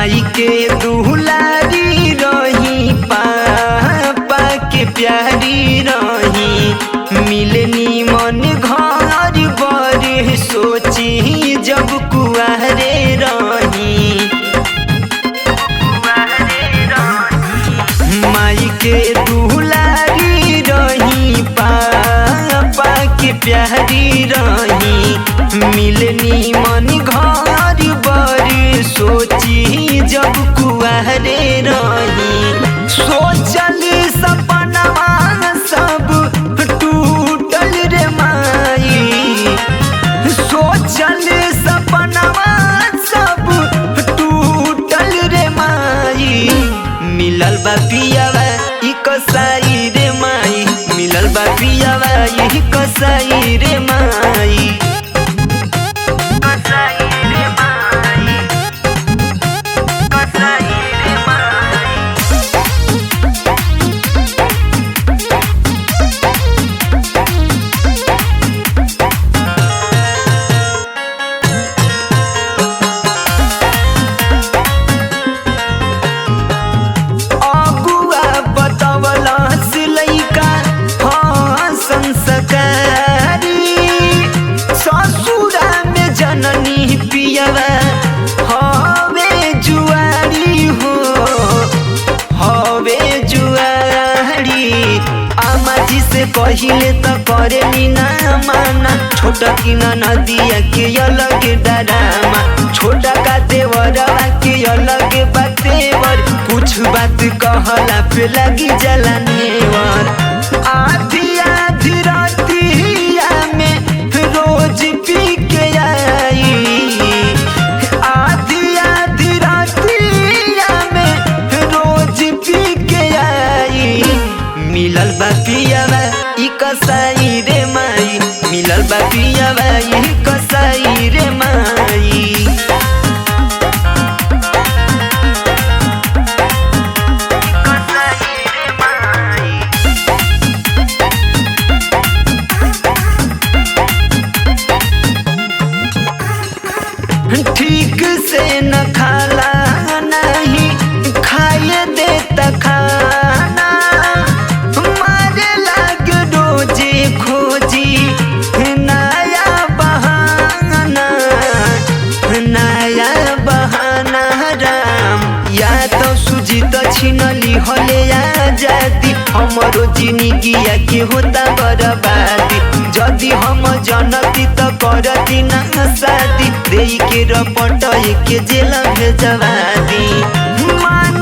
माई के दुलारी रही पापा के प्यारी रही मिलनी मन घर बड़े सोची जब कुआरे रही माई के दुलारी रही पापा के प्यारी रही मिलनी मन घर बड़े सोची जब कुआरे रही सोचल सपनवा सब टूटल रे माई सोचल सपनवा सब टूटल रे माई मिलल बा पियावा ई कसाई रे माई मिलल बा पियावा ई कसाई रे माई कसाई रे माई कसाई रे माई अगुआ बतवला सिलैका हाँ संस्कारी ससुरा में जननी पियवा हवे जुआरी हो हवे जुआरी आमा जी से कहिले त करे ना माना छोटा की नदिया के अलग डरामा छोटा का देवरवा के अलग बातेवर कुछ बात कहला पे लगी जला नेवर आधी आधी रातिया में रोज पी के आई आधी आधी रातिया में रोज पी के आई मिलल बा पियावा ई कसाई रे माई मिलल बा पियावा ई कसाई रे माई ठीक से न खाला नहीं खाए देता खाना मारे लाग रोजे खोजी नया बहाना नया बहाना राम या तो सुजित छिनली हले आजादी हमरो जिंदगिया के होता बर्बादी जदि हम जनती तो करती ना शादी देई के रपट के जेल भेजवा दी मान